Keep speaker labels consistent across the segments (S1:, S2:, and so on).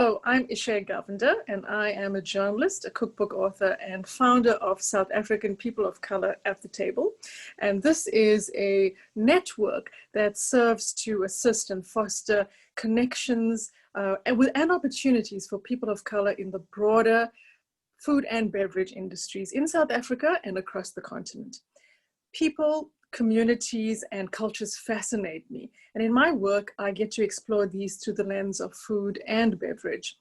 S1: So I'm Ishay Govender, and I am a journalist, a cookbook author, and founder of South African People of Color at the Table. And this is a network that serves to assist and foster connections and opportunities for people of color in the broader food and beverage industries in South Africa and across the continent. People, communities, and cultures fascinate me. And in my work, I get to explore these through the lens of food and beverage.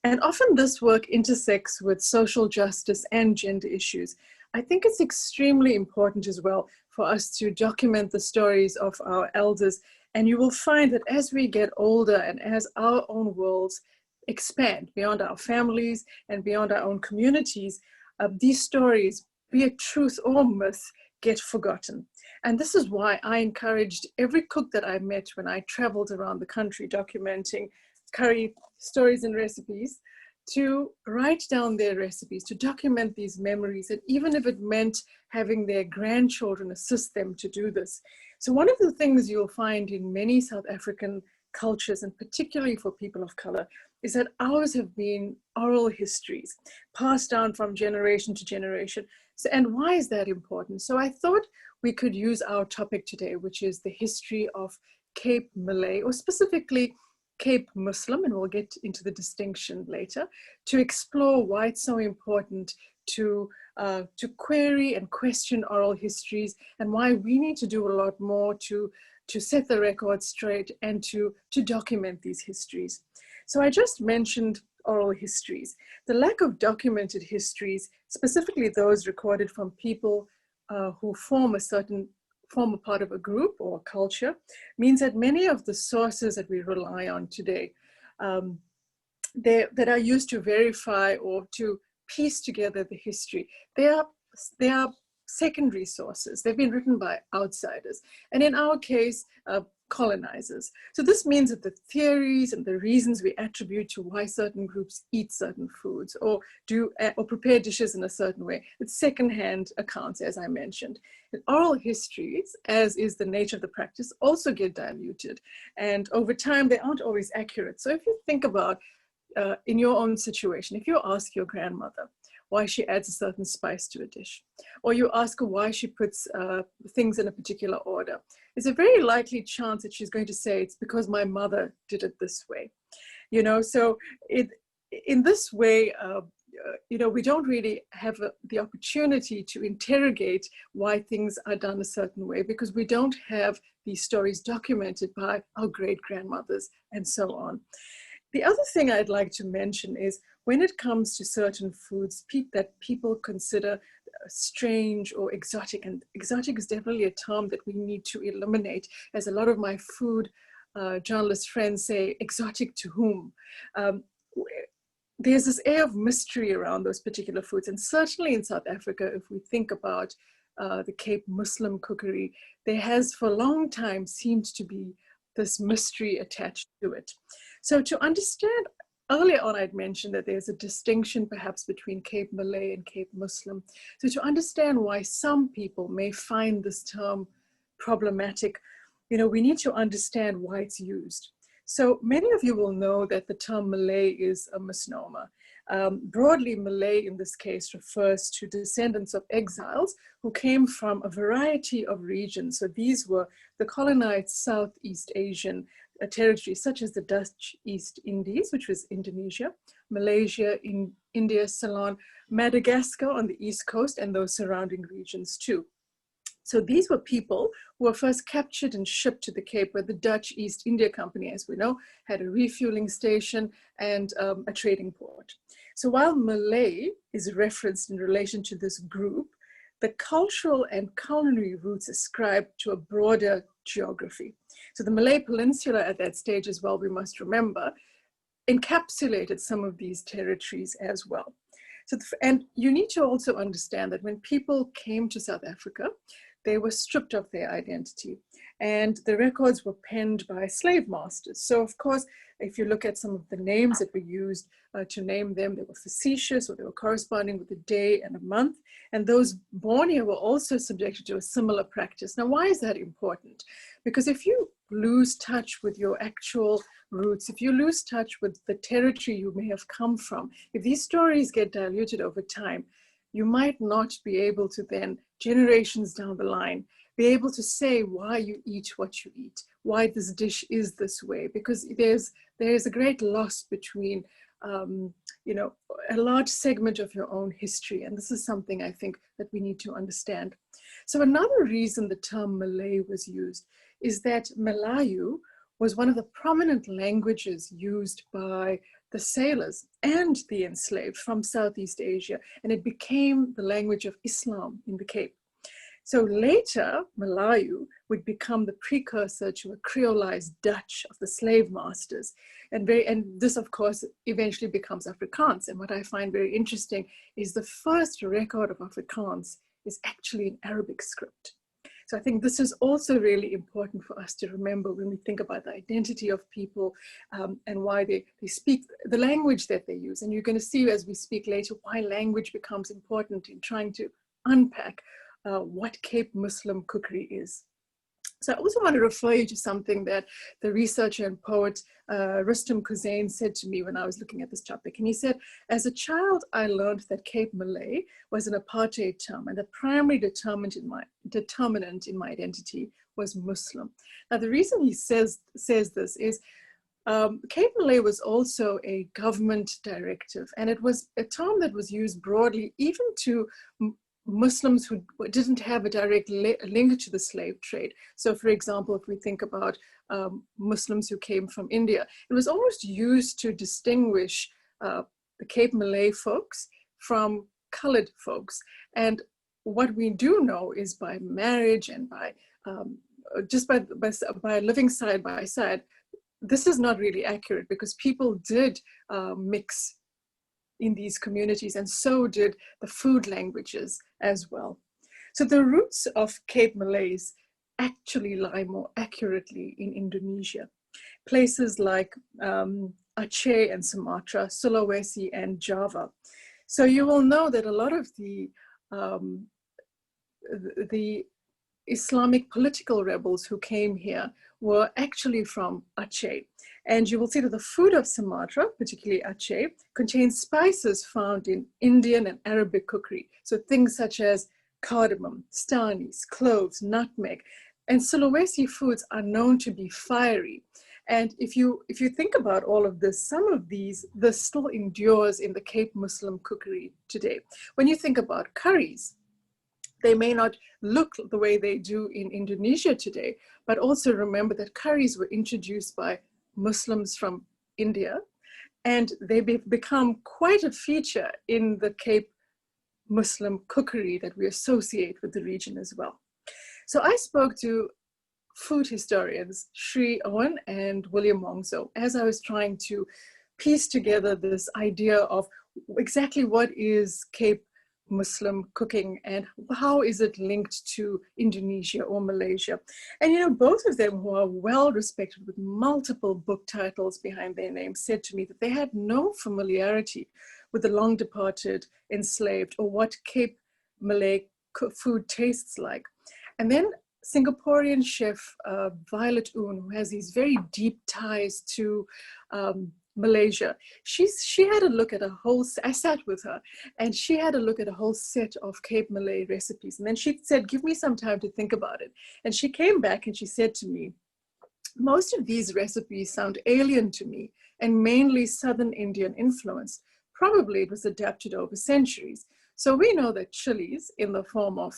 S1: And often this work intersects with social justice and gender issues. I think it's extremely important as well for us to document the stories of our elders. And you will find that as we get older and as our own worlds expand beyond our families and beyond our own communities, these stories, be it truth or myth, get forgotten. And this is why I encouraged every cook that I met when I traveled around the country documenting curry stories and recipes to write down their recipes, to document these memories, and even if it meant having their grandchildren assist them to do this. So one of the things you'll find in many South African cultures, and particularly for people of color, is that ours have been oral histories passed down from generation to generation. So, and why is that important? So I thought we could use our topic today, which is the history of Cape Malay, or specifically Cape Muslim, and we'll get into the distinction later, to explore why it's so important to query and question oral histories, and why we need to do a lot more to set the record straight and to document these histories. So I just mentioned oral histories. The lack of documented histories, specifically those recorded from people who form a part of a group or a culture, means that many of the sources that we rely on today that are used to verify or to piece together the history, they are secondary sources. They've been written by outsiders, and in our case, colonizers. So this means that the theories and the reasons we attribute to why certain groups eat certain foods or prepare dishes in a certain way, it's secondhand accounts, as I mentioned. And oral histories, as is the nature of the practice, also get diluted, and over time they aren't always accurate. So if you think about in your own situation, if you ask your grandmother why she adds a certain spice to a dish, or you ask her why she puts things in a particular order, there's a very likely chance that she's going to say it's because my mother did it this way. You know, so in this way, we don't really have the opportunity to interrogate why things are done a certain way, because we don't have these stories documented by our great-grandmothers and so on. The other thing I'd like to mention is when it comes to certain foods that people consider strange or exotic, and exotic is definitely a term that we need to eliminate, as a lot of my food journalist friends say, exotic to whom? There's this air of mystery around those particular foods. And certainly in South Africa, if we think about the Cape Muslim cookery, there has for a long time seemed to be this mystery attached to it. So to understand, earlier on I'd mentioned that there's a distinction perhaps between Cape Malay and Cape Muslim. So to understand why some people may find this term problematic, we need to understand why it's used. So many of you will know that the term Malay is a misnomer. Broadly, Malay in this case refers to descendants of exiles who came from a variety of regions. So these were the colonized Southeast Asian territories, such as the Dutch East Indies, which was Indonesia, Malaysia, India, Ceylon, Madagascar on the East Coast, and those surrounding regions too. So these were people who were first captured and shipped to the Cape, where the Dutch East India Company, as we know, had a refueling station and a trading port. So while Malay is referenced in relation to this group, the cultural and culinary roots ascribe to a broader geography. So the Malay Peninsula at that stage as well, we must remember, encapsulated some of these territories as well. So, and you need to also understand that when people came to South Africa, they were stripped of their identity, and the records were penned by slave masters. So of course, if you look at some of the names that were used to name them, they were facetious, or they were corresponding with a day and a month. And those born here were also subjected to a similar practice. Now, why is that important? Because if you lose touch with your actual roots, if you lose touch with the territory you may have come from, if these stories get diluted over time, you might not be able to then, generations down the line, be able to say why you eat what you eat, why this dish is this way, because there's a great loss between you know, a large segment of your own history. And this is something I think that we need to understand. So another reason the term Malay was used is that Malayu was one of the prominent languages used by the sailors and the enslaved from Southeast Asia, and it became the language of Islam in the Cape. So later, Malayu would become the precursor to a creolized Dutch of the slave masters. And this, of course, eventually becomes Afrikaans. And what I find very interesting is the first record of Afrikaans is actually in Arabic script. So I think this is also really important for us to remember when we think about the identity of people and why they speak the language that they use. And you're going to see as we speak later why language becomes important in trying to unpack what Cape Muslim cookery is. So I also want to refer you to something that the researcher and poet Rustam Kuzain said to me when I was looking at this topic. And he said, as a child, I learned that Cape Malay was an apartheid term, and the primary determinant in my identity was Muslim. Now, the reason he says this is Cape Malay was also a government directive, and it was a term that was used broadly even to Muslims who didn't have a direct link to the slave trade. So for example, if we think about Muslims who came from India, it was almost used to distinguish the Cape Malay folks from colored folks. And what we do know is by marriage and by just by living side by side, this is not really accurate, because people did mix in these communities, and so did the food languages as well. So the roots of Cape Malays actually lie more accurately in Indonesia. Places like Aceh and Sumatra, Sulawesi and Java. So you will know that a lot of the Islamic political rebels who came here were actually from Aceh. And you will see that the food of Sumatra, particularly Aceh, contains spices found in Indian and Arabic cookery. So things such as cardamom, stanis, cloves, nutmeg. And Sulawesi foods are known to be fiery. And if you think about all of this, some of this still endures in the Cape Muslim cookery today. When you think about curries, they may not look the way they do in Indonesia today, but also remember that curries were introduced by Muslims from India, and they become quite a feature in the Cape Muslim cookery that we associate with the region as well. So I spoke to food historians Sri Owen and William Wongso as I was trying to piece together this idea of exactly what is Cape Muslim cooking and how is it linked to Indonesia or Malaysia. And you know, both of them, who are well respected with multiple book titles behind their names, said to me that they had no familiarity with the long departed enslaved or what Cape Malay food tastes like. And then Singaporean chef Violet Oon, who has these very deep ties to Malaysia, she had a look at I sat with her and she had a look at a whole set of Cape Malay recipes. And then she said, give me some time to think about it. And she came back and she said to me, most of these recipes sound alien to me and mainly Southern Indian influenced. Probably it was adapted over centuries. So we know that chilies in the form of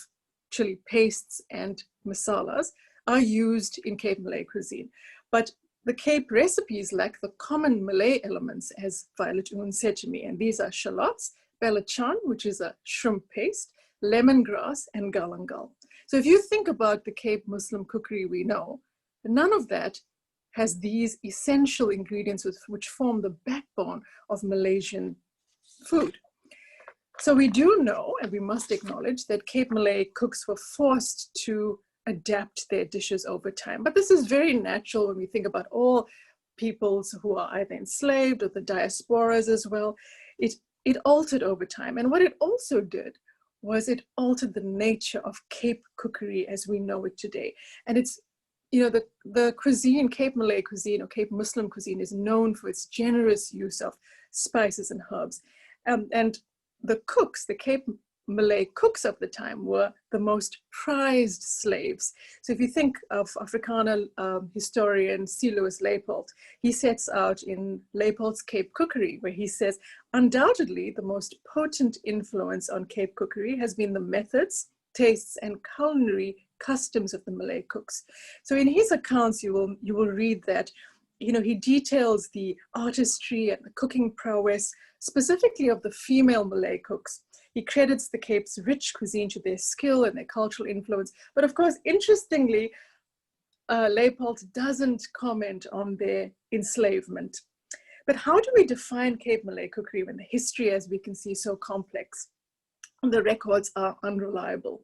S1: chili pastes and masalas are used in Cape Malay cuisine. But the Cape recipes lack the common Malay elements, as Violet Oon said to me, and these are shallots, belacan, which is a shrimp paste, lemongrass, and galangal. So if you think about the Cape Muslim cookery we know, none of that has these essential ingredients which form the backbone of Malaysian food. So we do know, and we must acknowledge, that Cape Malay cooks were forced to adapt their dishes over time. But this is very natural when we think about all peoples who are either enslaved or the diasporas as well. It altered over time. And what it also did was it altered the nature of Cape cookery as we know it today. And it's the cuisine, Cape Malay cuisine or Cape Muslim cuisine, is known for its generous use of spices and herbs. And the cooks, the Cape Malay cooks of the time, were the most prized slaves. So if you think of Afrikaner historian C. Louis Leopold, he sets out in Leopold's Cape Cookery, where he says, undoubtedly, the most potent influence on Cape cookery has been the methods, tastes, and culinary customs of the Malay cooks. So in his accounts, you will read that, he details the artistry and the cooking prowess, specifically of the female Malay cooks. He credits the Cape's rich cuisine to their skill and their cultural influence. But of course, interestingly, Leopold doesn't comment on their enslavement. But how do we define Cape Malay cookery when the history, as we can see, is so complex and the records are unreliable?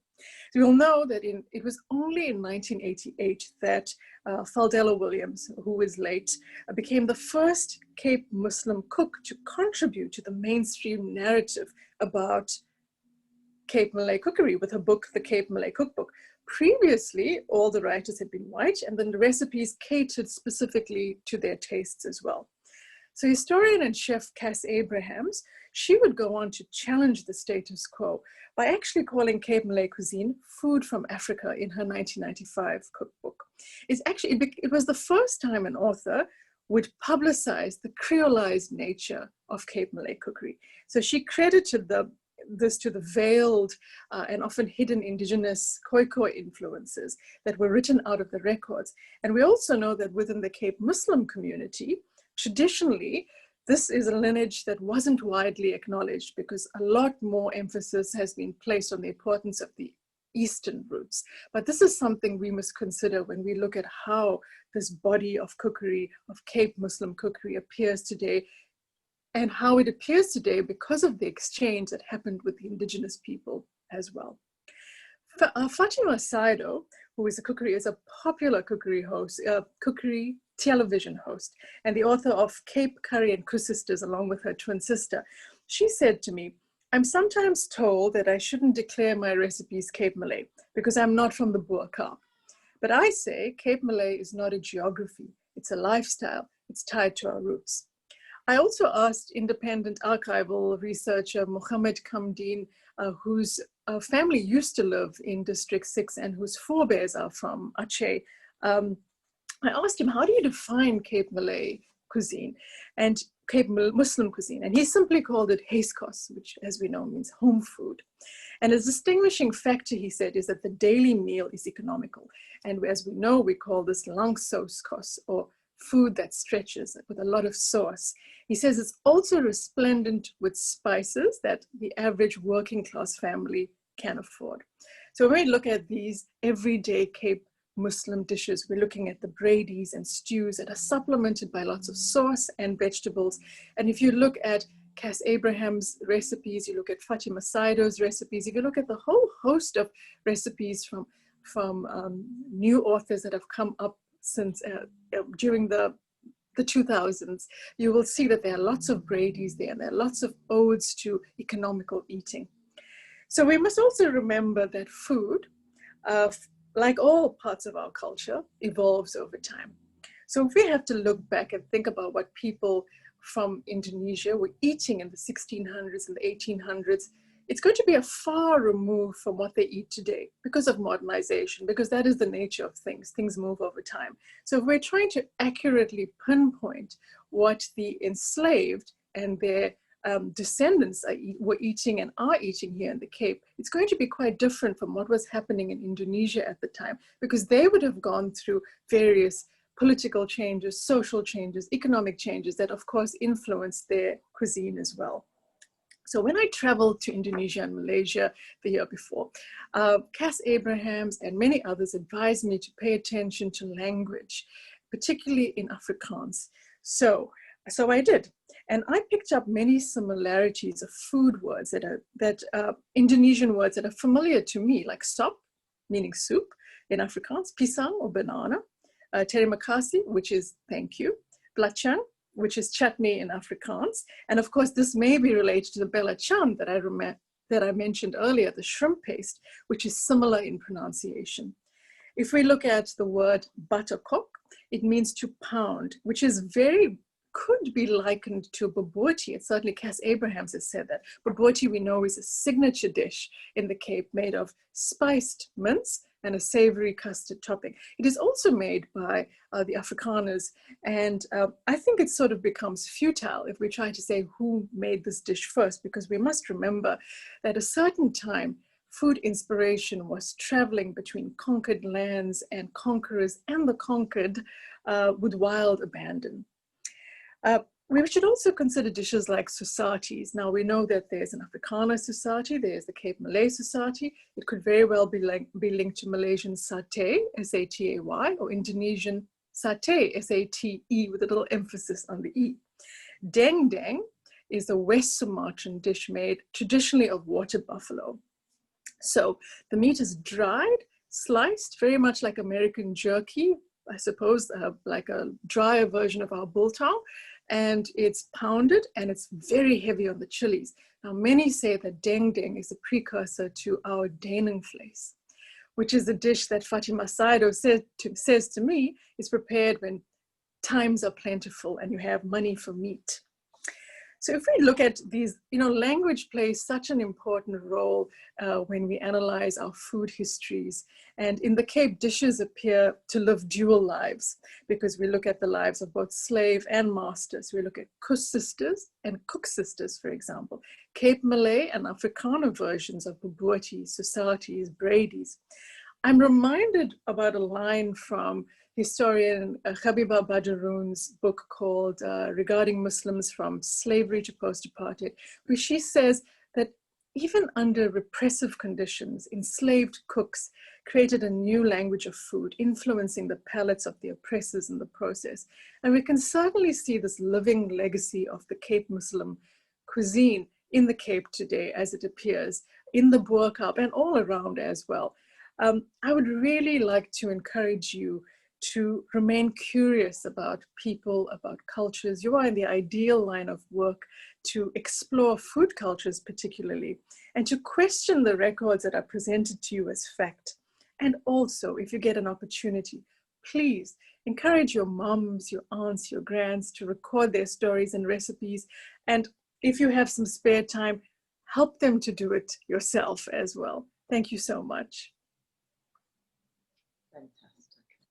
S1: So you'll know that it was only in 1988 that Faldella Williams, who is late, became the first Cape Muslim cook to contribute to the mainstream narrative about Cape Malay cookery with her book, The Cape Malay Cookbook. Previously, all the writers had been white, and then the recipes catered specifically to their tastes as well. So historian and chef Cass Abrahams, she would go on to challenge the status quo by actually calling Cape Malay cuisine food from Africa in her 1995 cookbook. It was the first time an author would publicize the creolized nature of Cape Malay cookery. So she credited this to the veiled and often hidden indigenous Khoikhoi influences that were written out of the records. And we also know that within the Cape Muslim community, traditionally, this is a lineage that wasn't widely acknowledged because a lot more emphasis has been placed on the importance of the Eastern roots. But this is something we must consider when we look at how this body of cookery, of Cape Muslim cookery, appears today, and how it appears today because of the exchange that happened with the indigenous people as well. Fatima Saido, who is a popular cookery host, cookery television host, and the author of Cape Curry and Kusisters, along with her twin sister, she said to me, I'm sometimes told that I shouldn't declare my recipes Cape Malay because I'm not from the Boer Kaap. But I say Cape Malay is not a geography, it's a lifestyle, it's tied to our roots. I also asked independent archival researcher Mohammed Kamdeen, whose family used to live in District 6 and whose forebears are from Aceh. I asked him, how do you define Cape Malay cuisine and Cape Muslim cuisine? And he simply called it Heiskos, which, as we know, means home food. And a distinguishing factor, he said, is that the daily meal is economical. And as we know, we call this langsoskos, or food that stretches with a lot of sauce. He says it's also resplendent with spices that the average working class family can afford. So when we look at these everyday Cape Muslim dishes, we're looking at the bradies and stews that are supplemented by lots of sauce and vegetables. And if you look at Cass Abraham's recipes, you look at Fatima Saido's recipes, if you look at the whole host of recipes from new authors that have come up since during the 2000s, you will see that there are lots of bradies there, and there are lots of odes to economical eating. So we must also remember that food, like all parts of our culture, evolves over time. So if we have to look back and think about what people from Indonesia were eating in the 1600s and the 1800s, it's going to be a far remove from what they eat today because of modernization, because that is the nature of things. Things move over time. So if we're trying to accurately pinpoint what the enslaved and their descendants were eating and are eating here in the Cape, it's going to be quite different from what was happening in Indonesia at the time, because they would have gone through various political changes, social changes, economic changes that of course influenced their cuisine as well. So when I traveled to Indonesia and Malaysia the year before, Cass Abrahams and many others advised me to pay attention to language, particularly in Afrikaans. So I did. And I picked up many similarities of food words Indonesian words that are familiar to me, like sop, meaning soup in Afrikaans, pisang or banana, terima kasih, which is thank you, belacan, which is chutney in Afrikaans. And of course, this may be related to the belacan that I mentioned earlier, the shrimp paste, which is similar in pronunciation. If we look at the word buttercock, it means to pound, which is could be likened to bobotie. And certainly Cass Abrahams has said that. Bobotie, we know, is a signature dish in the Cape made of spiced mince and a savory custard topping. It is also made by the Afrikaners. And I think it sort of becomes futile if we try to say who made this dish first, because we must remember that at a certain time, food inspiration was traveling between conquered lands and conquerors and the conquered with wild abandon. We should also consider dishes like societies. Now we know that there's an Afrikaner society, there's the Cape Malay society. It could very well be linked to Malaysian satay, S-A-T-A-Y, or Indonesian satay, S-A-T-E, with a little emphasis on the E. Deng deng is a West Sumatran dish made traditionally of water buffalo. So the meat is dried, sliced, very much like American jerky, I suppose, like a drier version of our bultong, and it's pounded and it's very heavy on the chilies. Now, many say that deng deng is a precursor to our Denenvlees, which is a dish that Fatima Saido says to me is prepared when times are plentiful and you have money for meat. So if we look at these, language plays such an important role when we analyze our food histories. And in the Cape, dishes appear to live dual lives because we look at the lives of both slave and masters. We look at kusisters and cooksisters, for example, Cape Malay and Afrikaner versions of bobotie, societies, bradies. I'm reminded about a line from historian Habiba Badaroun's book called Regarding Muslims from Slavery to Post-Apartheid, where she says that even under repressive conditions, enslaved cooks created a new language of food, influencing the palates of the oppressors in the process. And we can certainly see this living legacy of the Cape Muslim cuisine in the Cape today as it appears in the Boer Cup and all around as well. I would really like to encourage you to remain curious about people, about cultures. You are in the ideal line of work to explore food cultures particularly, and to question the records that are presented to you as fact. And also, if you get an opportunity, please encourage your moms, your aunts, your grands to record their stories and recipes. And if you have some spare time, help them to do it yourself as well. Thank you so much.